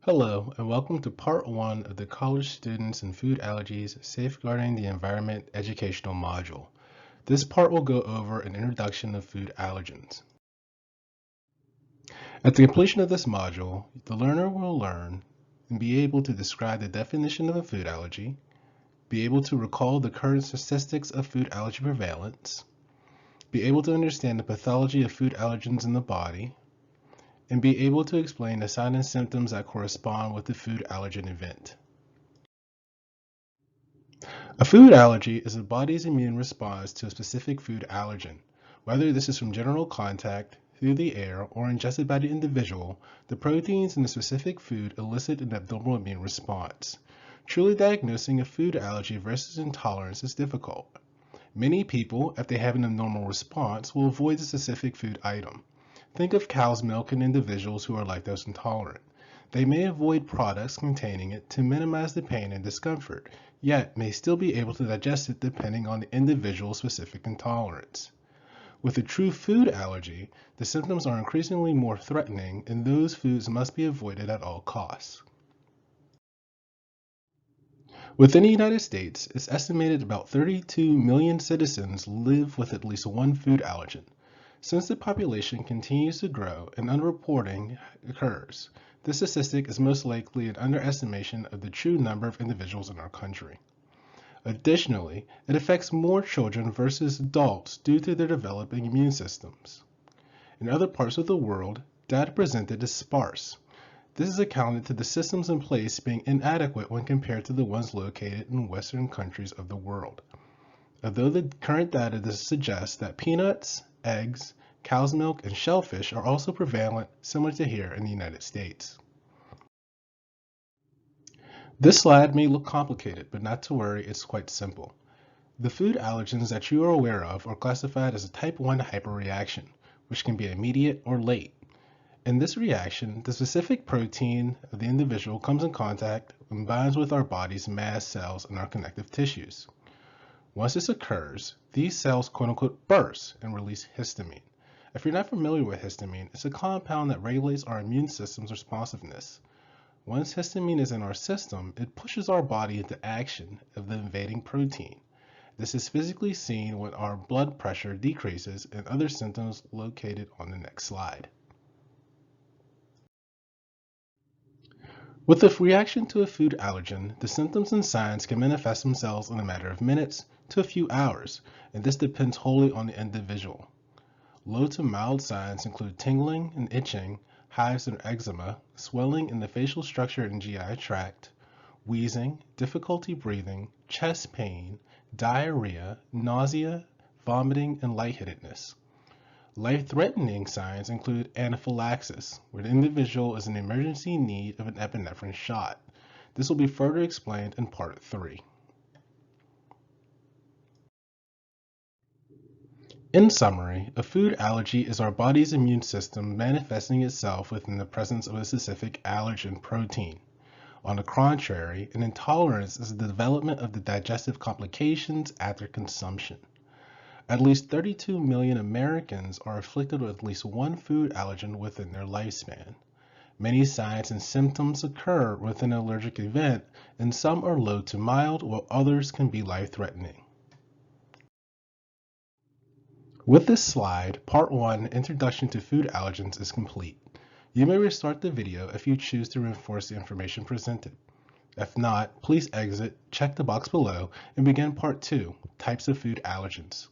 Hello, and welcome to part one of the College Students and Food Allergies Safeguarding the Environment educational module. This part will go over an introduction of food allergens. At the completion of this module, the learner will learn and be able to describe the definition of a food allergy, be able to recall the current statistics of food allergy prevalence, be able to understand the pathology of food allergens in the body, and be able to explain the signs and symptoms that correspond with the food allergen event. A food allergy is the body's immune response to a specific food allergen. Whether this is from general contact, through the air, or ingested by the individual, the proteins in the specific food elicit an abnormal immune response. Truly diagnosing a food allergy versus intolerance is difficult. Many people, if they have an abnormal response, will avoid the specific food item. Think of cow's milk in individuals who are lactose intolerant. They may avoid products containing it to minimize the pain and discomfort, yet may still be able to digest it depending on the individual's specific intolerance. With a true food allergy, the symptoms are increasingly more threatening, and those foods must be avoided at all costs. Within the United States, it's estimated about 32 million citizens live with at least one food allergen. Since the population continues to grow and underreporting occurs, this statistic is most likely an underestimation of the true number of individuals in our country. Additionally, it affects more children versus adults due to their developing immune systems. In other parts of the world, data presented is sparse. This is accounted to the systems in place being inadequate when compared to the ones located in Western countries of the world. Although the current data does suggest that peanuts, eggs, cow's milk, and shellfish are also prevalent, similar to here in the United States. This slide may look complicated, but not to worry, it's quite simple. The food allergens that you are aware of are classified as a type 1 hyperreaction, which can be immediate or late. In this reaction, the specific protein of the individual comes in contact and binds with our body's mast cells and our connective tissues. Once this occurs, these cells quote-unquote burst and release histamine. If you're not familiar with histamine, it's a compound that regulates our immune system's responsiveness. Once histamine is in our system, it pushes our body into action of the invading protein. This is physically seen when our blood pressure decreases and other symptoms located on the next slide. With the reaction to a food allergen, the symptoms and signs can manifest themselves in a matter of minutes to a few hours, and this depends wholly on the individual. Low to mild signs include tingling and itching, hives and eczema, swelling in the facial structure and GI tract, wheezing, difficulty breathing, chest pain, diarrhea, nausea, vomiting, and lightheadedness. Life-threatening signs include anaphylaxis, where the individual is in emergency need of an epinephrine shot. This will be further explained in Part 3. In summary, a food allergy is our body's immune system manifesting itself within the presence of a specific allergen protein. On the contrary, an intolerance is the development of the digestive complications after consumption. At least 32 million Americans are afflicted with at least one food allergen within their lifespan. Many signs and symptoms occur with an allergic event, and some are low to mild, while others can be life-threatening. With this slide, Part 1, Introduction to Food Allergens, is complete. You may restart the video if you choose to reinforce the information presented. If not, please exit, check the box below, and begin Part 2, Types of Food Allergens.